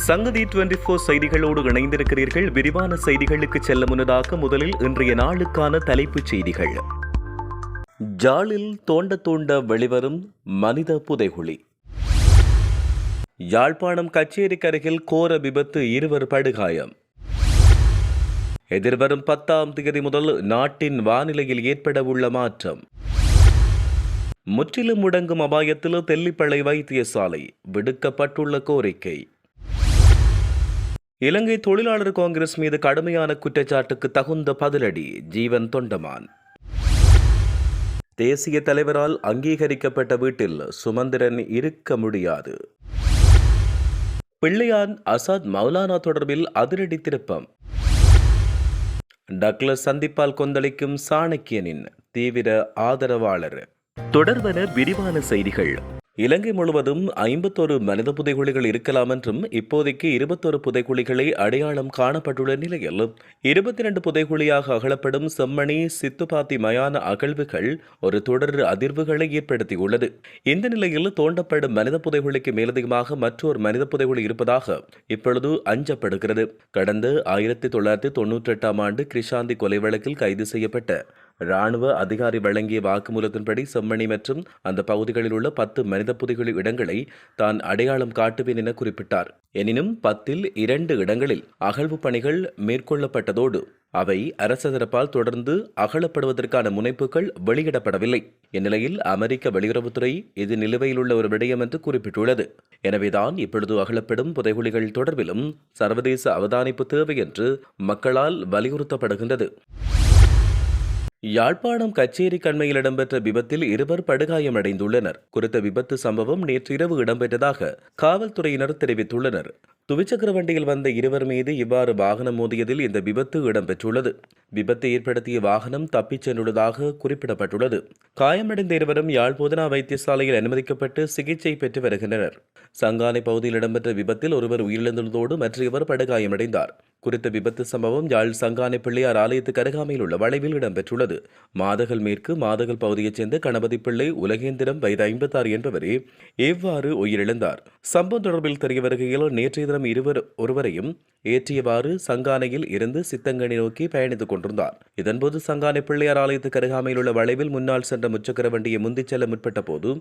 சங்கதி 24 செய்திகளோடு இணைந்திருக்கிறீர்கள். விரிவான செய்திகளுக்கு செல்ல முன்னதாக முதலில் இன்றைய நாளுக்கான தலைப்புச் செய்திகள். ஜாலில் தோண்ட தோண்ட வெளிவரும் மனித புதைகுழி. யாழ்ப்பாணம் கச்சேரிக்கு அருகில் கோர விபத்து, 2 படுகாயம். எதிர்வரும் 10ஆம் தேதி முதல் நாட்டின் வானிலையில் ஏற்படவுள்ள மாற்றம். முற்றிலும் முடங்கும் அபாயத்தில் தெல்லிப்பளை வைத்தியசாலை, விடுக்கப்பட்டுள்ள கோரிக்கை. இலங்கை தொழிலாளர் காங்கிரஸ் மீது கடுமையான குற்றச்சாட்டுக்கு தகுந்த பதிலடி, ஜீவன் தொண்டமான். தேசிய தலைவரால் அங்கீகரிக்கப்பட்ட வீட்டில் சுமந்திரன் இருக்க முடியாது. பிள்ளையான் அசாத் மௌலானா தொடர்பில் அதிரடி திருப்பம். டக்ளஸ் சந்திப்பால் கொந்தளிக்கும் சாணக்கியனின் தீவிர ஆதரவாளர். தொடர்வன விரிவான செய்திகள். இலங்கை முழுவதும் 51 மனித புதைகுழிகள் இருக்கலாம் என்றும் இப்போதைக்கு 21 புதைகுழிகளை அடையாளம் காணப்பட்டுள்ள நிலையில் 22 புதைகுழியாக அகலப்படும் செம்மணி சித்துப்பாத்தி மயான அகழ்வுகள் ஒரு தொடர் அதிர்வுகளை ஏற்படுத்தியுள்ளது. இந்த நிலையில் தோண்டப்படும் மனித புதைகுழிக்கு மேலதிகமாக மற்றொரு மனித புதைகுழி இருப்பதாக இப்பொழுது அஞ்சப்படுகிறது. கடந்த 1998ஆம் ஆண்டு கிருஷாந்தி கொலை வழக்கில் கைது செய்யப்பட்ட இராணுவ அதிகாரி வழங்கிய வாக்குமூலத்தின்படி செம்மணி மற்றும் அந்த பகுதிகளில் உள்ள 10 மனித புதைகுழி இடங்களை தான் அடையாளம் காட்டுவேன் என குறிப்பிட்டார். எனினும் 10இல் 2 இடங்களில் அகழ்வு பணிகள் மேற்கொள்ளப்பட்டதோடு அவை அரச தரப்பால் தொடர்ந்து அகலப்படுவதற்கான முனைப்புகள் வெளியிடப்படவில்லை. இந்நிலையில் அமெரிக்க வெளியுறவுத்துறை இது நிலுவையில் உள்ள ஒரு விடயம் என்று குறிப்பிட்டுள்ளது. எனவேதான் இப்பொழுது அகலப்படும் புதைகுழிகள் தொடர்பிலும் சர்வதேச அவதானிப்பு தேவை என்று மக்களால் வலியுறுத்தப்படுகின்றது. யாழ்ப்பாணம் கச்சேரி கண்மையில் இடம்பெற்ற விபத்தில் 2 படுகாயமடைந்துள்ளனர். குறித்த விபத்து சம்பவம் நேற்றிரவு இடம்பெற்றதாக காவல்துறையினர் தெரிவித்துள்ளனர். துவிச்சக்கர வண்டியில் வந்த 2 மீது இவ்வாறு வாகனம் மோதியதில் இந்த விபத்து இடம்பெற்றுள்ளது. விபத்தை ஏற்படுத்திய வாகனம் தப்பிச் சென்றுள்ளதாக குறிப்பிடப்பட்டுள்ளது. காயமடைந்த 2 யாழ் போதனா வைத்தியசாலையில் அனுமதிக்கப்பட்டு சிகிச்சை பெற்று வருகின்றனர். சங்கானை பகுதியில் இடம்பெற்ற விபத்தில் ஒருவர் உயிரிழந்துள்ளதோடு மற்றவர் படுகாயமடைந்தார். குறித்த விபத்து சம்பவம் யாழ் சங்கானை பிள்ளையார் ஆலயத்துக்கு அருகாமையில் உள்ள வளைவில் இடம்பெற்றுள்ளது. மாதகல் மேற்கு மாதகல் பகுதியைச் சேர்ந்த கணபதி பிள்ளை உலகேந்திரம் வயது 56 என்பவரே எவ்வாறு உயிரிழந்தார். சம்பவம் தொடர்பில் தெரிய வருகையில் நேற்றைய தினம் ஒருவரையும் ஏற்றியவாறு சங்கானையில் இருந்து சித்தங்கனி நோக்கி பயணித்துக் கொண்டிருந்தார். இதன்போது சங்கானை பிள்ளையார் ஆலயத்துக்கு அருகாமையில் உள்ள வளைவில் முன்னால் சென்ற முச்சக்கர வண்டியை முந்திச் செல்ல முற்பட்ட போது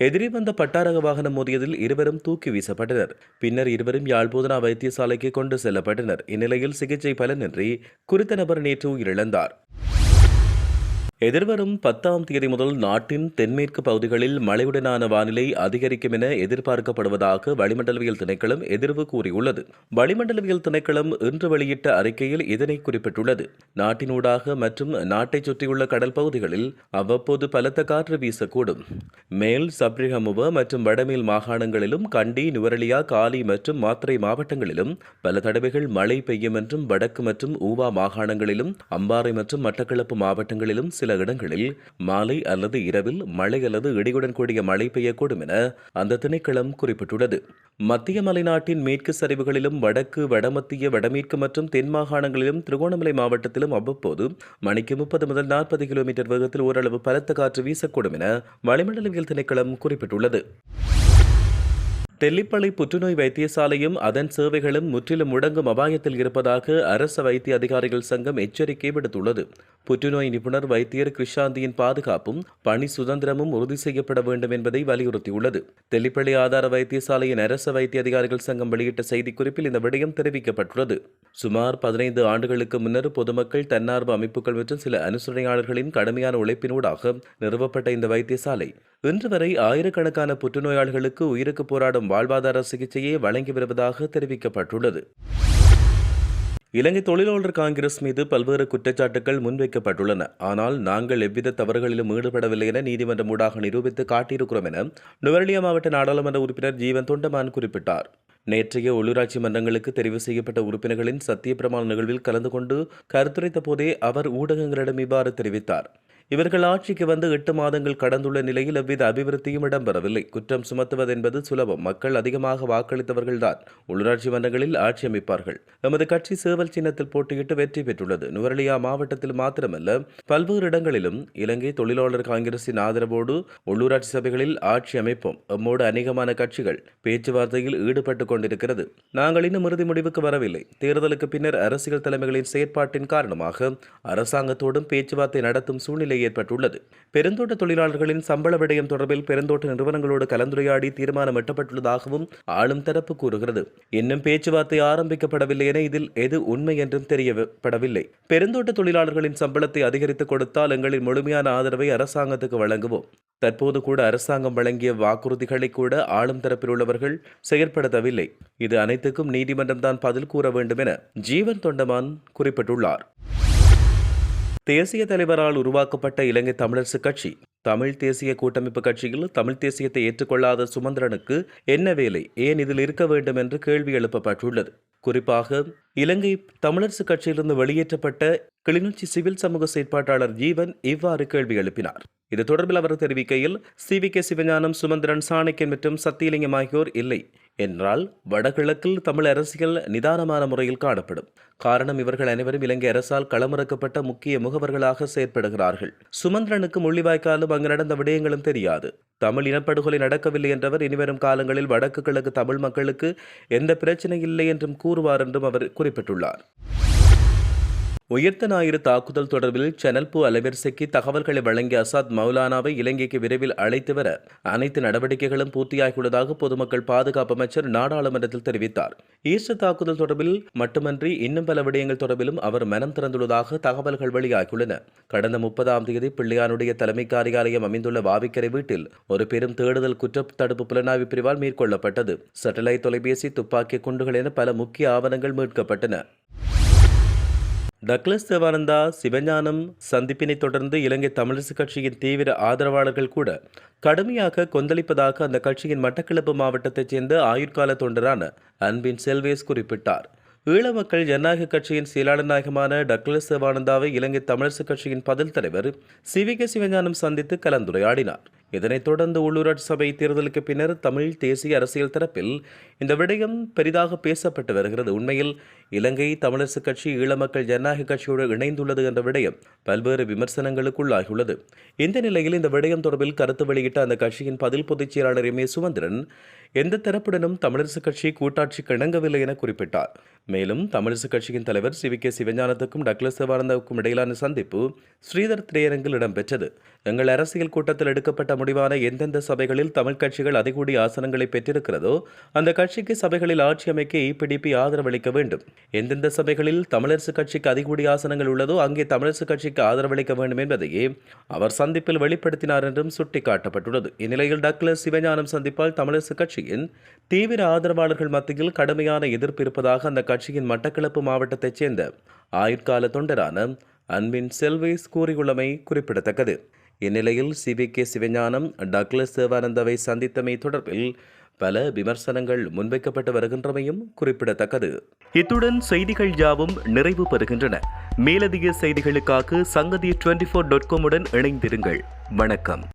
எதிரே வந்த பட்டாரக வாகனம் மோதியதில் 2 தூக்கி வீசப்பட்டனர். பின்னர் 2 யாழ் போதனா வைத்தியசாலைக்கு கொண்டு செல்லப்பட்டனர். இந்நிலையில் சிகிச்சை பலனின்றி குறித்த நபர் நேற்று உயிரிழந்தார். எதிர்வரும் 10ஆம் தேதி முதல் நாட்டின் தென்மேற்கு பகுதிகளில் மழையுடனான வானிலை அதிகரிக்கும் என எதிர்பார்க்கப்படுவதாக வளிமண்டலவியல் திணைக்களம் எதிர்வு கூறியுள்ளது. வளிமண்டலவியல் திணைக்களம் இன்று வெளியிட்ட அறிக்கையில் இதனை குறிப்பிட்டுள்ளது. நாட்டினூடாக மற்றும் நாட்டைச் சுற்றியுள்ள கடல் பகுதிகளில் அவ்வப்போது பலத்த காற்று வீசக்கூடும். மேல் சப்ரிகமுவ மற்றும் வடமேல் மாகாணங்களிலும் கண்டி, நுவரெலியா, காலி மற்றும் மாத்தறை மாவட்டங்களிலும் பல தடவைகள் மழை பெய்யும் என்றும் வடக்கு மற்றும் ஊவா மாகாணங்களிலும் அம்பாறை மற்றும் மட்டக்களப்பு மாவட்டங்களிலும் சில இடங்களில் மாலை அல்லது இரவில் மழை அல்லது இடியுடன் கூடிய மழை பெய்யக்கூடும் என அந்த திணைக்களம் குறிப்பிட்டுள்ளது. மத்திய மலைநாட்டின் மேற்கு சரிவுகளிலும் வடக்கு, வடமத்திய, வடமேற்கு மற்றும் தென் மாகாணங்களிலும் திருகோணமலை மாவட்டத்திலும் அவ்வப்போது மணிக்கு 30 முதல் 40 கிலோமீட்டர் வேகத்தில் ஓரளவு பலத்த காற்று வீசக்கூடும் என வளிமண்டலவியல் திணைக்களம் குறிப்பிட்டுள்ளது. தெல்லிப்பளை புற்றுநோய் வைத்தியசாலையும் அதன் சேவைகளும் முற்றிலும் முடங்கும் அபாயத்தில் இருப்பதாக அரச வைத்திய அதிகாரிகள் சங்கம் எச்சரிக்கை விடுத்துள்ளது. புற்றுநோய் நிபுணர் வைத்தியர் கிருஷாந்தியின் பாதுகாப்பும் பணி சுதந்திரமும் உறுதி செய்யப்பட வேண்டும் என்பதை வலியுறுத்தியுள்ளது. தெல்லிப்பளை ஆதார வைத்தியசாலையின் அரச வைத்திய அதிகாரிகள் சங்கம் வெளியிட்ட செய்திக்குறிப்பில் இந்த விடயம் தெரிவிக்கப்பட்டுள்ளது. சுமார் 15 ஆண்டுகளுக்கு முன்னர் பொதுமக்கள், தன்னார்வ அமைப்புகள் மற்றும் சில அனுசரணையாளர்களின் கடுமையான உழைப்பினூடாக நிறுவப்பட்ட இந்த வைத்தியசாலை இன்று வரை ஆயிரக்கணக்கான புற்றுநோயாளர்களுக்கு உயிருக்கு போராடும் வாழ்வாதார சிகிச்சையை வழங்கி வருவதாக தெரிவிக்கப்பட்டுள்ளது. இலங்கை தொழிலாளர் காங்கிரஸ் மீது பல்வேறு குற்றச்சாட்டுகள் முன்வைக்கப்பட்டுள்ளன. ஆனால் நாங்கள் எவ்வித தவறுகளிலும் ஈடுபடவில்லை என நீதிமன்றம் ஊடாக நிரூபித்து காட்டியிருக்கிறோம் என நுவரெலியா மாவட்ட நாடாளுமன்ற உறுப்பினர் ஜீவன் தொண்டமான் குறிப்பிட்டார். நேற்றைய உள்ளூராட்சி மன்றங்களுக்கு தெரிவு செய்யப்பட்ட உறுப்பினர்களின் சத்திய பிரமாண நிகழ்வில் கலந்து கொண்டு கருத்துரைத்த போதே அவர் ஊடகங்களிடம் இவ்வாறு தெரிவித்தார். இவர்கள் ஆட்சிக்கு வந்து 8 மாதங்கள் கடந்துள்ள நிலையில் எவ்வித அபிவிருத்தியும் இடம்பெறவில்லை. குற்றம் சுமத்துவது என்பது சுலபம். மக்கள் அதிகமாக வாக்களித்தவர்கள்தான் உள்ளூராட்சி மன்றங்களில் ஆட்சி அமைப்பார்கள். எமது கட்சி சேவல் சின்னத்தில் போட்டியிட்டு வெற்றி பெற்றுள்ளது. நுவரெலியா மாவட்டத்தில் மாத்திரமல்ல, பல்வேறு இடங்களிலும் இலங்கை தொழிலாளர் காங்கிரசின் ஆதரவோடு உள்ளூராட்சி சபைகளில் ஆட்சி அமைப்போம். எம்மோடு அநேகமான கட்சிகள் பேச்சுவார்த்தையில் ஈடுபட்டுக் கொண்டிருக்கிறது. நாங்கள் இன்னும் இறுதி முடிவுக்கு வரவில்லை. தேர்தலுக்கு பின்னர் அரசியல் தலைமைகளின் செயற்பாட்டின் காரணமாக அரசாங்கத்தோடும் பேச்சுவார்த்தை நடத்தும் சூழ்நிலை ஏற்பட்டுள்ளது. பெருந்தோட்ட தொழிலாளர்களின் சம்பள விடயம் தொடர்பில் பெருந்தோட்ட நிறுவனங்களோடு கலந்துரையாடி தீர்மானம் எட்டப்பட்டுள்ளதாகவும் ஆளும் தரப்பு கூறுகிறது. இன்னும் பேச்சுவார்த்தை ஆரம்பிக்கப்படவில்லை என இதில் எது உண்மை என்றும் தெரியப்படவில்லை. பெருந்தோட்ட தொழிலாளர்களின் சம்பளத்தை அதிகரித்து கொடுத்தால் எங்களின் முழுமையான ஆதரவை அரசாங்கத்துக்கு வழங்குவோம். தற்போது கூட அரசாங்கம் வழங்கிய வாக்குறுதிகளை கூட ஆளும் தரப்பில் உள்ளவர்கள் செயற்படுத்தவில்லை. இது அனைத்துக்கும் நீதிமன்றம் தான் பதில் கூற வேண்டும் என ஜீவன் தொண்டமான் குறிப்பிட்டுள்ளார். தேசிய தலைவரால் உருவாக்கப்பட்ட இலங்கை தமிழரசுக் கட்சி தமிழ் தேசிய கூட்டமைப்பு கட்சியில் தமிழ் தேசியத்தை ஏற்றுக்கொள்ளாத சுமந்திரனுக்கு என்ன வேலை, ஏன் இதில் இருக்க வேண்டும் என்று கேள்வி எழுப்பப்பட்டுள்ளது. குறிப்பாக இலங்கை தமிழரசுக் கட்சியிலிருந்து வெளியேற்றப்பட்ட கிளிநொச்சி சிவில் சமூக செயற்பாட்டாளர் ஜீவன் இவ்வாறு கேள்வி எழுப்பினார். இது தொடர்பில் அவர் தெரிவிக்கையில், CVK சிவஞானம், சுமந்திரன், சாணக்கியன் மற்றும் சத்தியலிங்கம் ஆகியோர் இல்லை என்றால் வடகிழக்கில் தமிழ் அரசியல் நிதானமான முறையில் காணப்படும். காரணம், இவர்கள் அனைவரும் இலங்கை அரசால் களமிறக்கப்பட்ட முக்கிய முகவர்களாக செயற்படுகிறார்கள். சுமந்திரனுக்கு முள்ளிவாய்க்காலும் அங்கு நடந்த விடயங்களும் தெரியாது. தமிழ் இனப்படுகொலை நடக்கவில்லை என்றவர் இனிவரும் காலங்களில் வடக்கு கிழக்கு தமிழ் மக்களுக்கு எந்த பிரச்சனை இல்லை என்றும் கூறுவார் என்றும் அவர் குறிப்பிட்டுள்ளார். உயிர்த்த ஞாயிறு தாக்குதல் தொடர்பில் சேனல் பூ அலைவரிசைக்கு தகவல்களை வழங்கிய அசாத் மௌலானாவை இலங்கைக்கு விரைவில் அழைத்து வர அனைத்து நடவடிக்கைகளும் பூர்த்தியாகியுள்ளதாக பொதுமக்கள் பாதுகாப்பு அமைச்சர் நாடாளுமன்றத்தில் தெரிவித்தார். ஈஸ்டர் தாக்குதல் தொடர்பில் மட்டுமன்றி இன்னும் பல விடயங்கள் தொடர்பிலும் அவர் மனம் திறந்துள்ளதாக தகவல்கள் வெளியாகியுள்ளன. கடந்த 30ஆம் தேதி பிள்ளையானுடைய தலைமை காரியாலயம் அமைந்துள்ள வாவிக்கரை வீட்டில் ஒரு பெரும் தேடுதல் குற்ற தடுப்பு புலனாய்வு பிரிவால் மேற்கொள்ளப்பட்டது. சேட்டலைட் தொலைபேசி, துப்பாக்கி, குண்டுகள் என பல முக்கிய ஆவணங்கள் மீட்கப்பட்டன. டக்ளஸ் தேவானந்தா சிவஞானம் சந்திப்பினை தொடர்ந்து இலங்கை தமிழரசுக் கட்சியின் தீவிர ஆதரவாளர்கள் கூட கடுமையாக கொந்தளிப்பதாக அந்த கட்சியின் மட்டக்களப்பு மாவட்டத்தைச் சேர்ந்த ஆயுட்கால தொண்டரான அன்பின் செல்வேஸ் குறிப்பிட்டார். ஈழ மக்கள் ஜனநாயக கட்சியின் செயலாளர் நாயகமான டக்ளஸ் தேவானந்தாவை இலங்கை தமிழரசுக் கட்சியின் பதில் தலைவர் CVK சிவஞானம் சந்தித்து கலந்துரையாடினார். இதனைத் தொடர்ந்து உள்ளூராட்சி சபை தேர்தலுக்கு பின்னர் தமிழ் தேசிய அரசியல் தரப்பில் இந்த விடயம் பெரிதாக பேசப்பட்டு வருகிறது. உண்மையில் இலங்கை தமிழரசுக் கட்சி ஈழ மக்கள் ஜனநாயக கட்சியோடு இணைந்துள்ளது என்ற விடயம் பல்வேறு விமர்சனங்களுக்குள்ளாகியுள்ளது. இந்த நிலையில் இந்த விடயம் தொடர்பில் கருத்து வெளியிட்ட அந்த கட்சியின் பதில் பொதுச் செயலாளர் M.A. சுமந்திரன் எந்த தரப்புடனும் தமிழரசுக் கட்சி கூட்டாட்சிக்கு இணங்கவில்லை என குறிப்பிட்டார். மேலும் தமிழரசுக் கட்சியின் தலைவர் CVK சிவஞானத்துக்கும் டக்ளஸ் தேவானந்தாவுக்கும் இடையிலான சந்திப்பு ஸ்ரீதர் திரையரங்கில் இடம்பெற்றது. எங்கள் அரசியல் கூட்டத்தில் எடுக்கப்பட்ட முடிவான எந்தெந்த சபைகளில் தமிழ் கட்சிகள் அதிகூடிய ஆசனங்களை பெற்றிருக்கிறதோ அந்த கட்சிக்கு சபைகளில் ஆட்சி அமைக்க EPDP ஆதரவளிக்க வேண்டும். எந்தெந்த சபைகளில் தமிழரசுக் கட்சிக்கு அதிகூடிய ஆசனங்கள் உள்ளதோ அங்கே தமிழரசுக் கட்சிக்கு ஆதரவளிக்க வேண்டும் என்பதையே அவர் சந்திப்பில் வெளிப்படுத்தினார் என்றும் சுட்டிக்காட்டப்பட்டுள்ளது. இந்நிலையில் டக்ளஸ் சிவஞானம் சந்திப்பால் தமிழரசுக் கட்சியின் தீவிர ஆதரவாளர்கள் மத்தியில் கடுமையான எதிர்ப்பு இருப்பதாக அந்த கட்சியின் மட்டக்களப்பு மாவட்டத்தைச் சேர்ந்த ஆயுட்கால தொண்டரான அன்பின் செல்வேஸ் கூறியுள்ளமை குறிப்பிடத்தக்கது. இந்நிலையில் CVK சிவஞானம் டக்ளஸ் தேவானந்தாவை சந்தித்தமை தொடர்பில் பல விமர்சனங்கள் முன்வைக்கப்பட்டு வருகின்றமையும் குறிப்பிடத்தக்கது. இத்துடன் செய்திகள் யாவும் நிறைவு பெறுகின்றன. மேலதிக செய்திகளுக்காக சங்கதி 24.com உடன் இணைந்திருங்கள். வணக்கம்.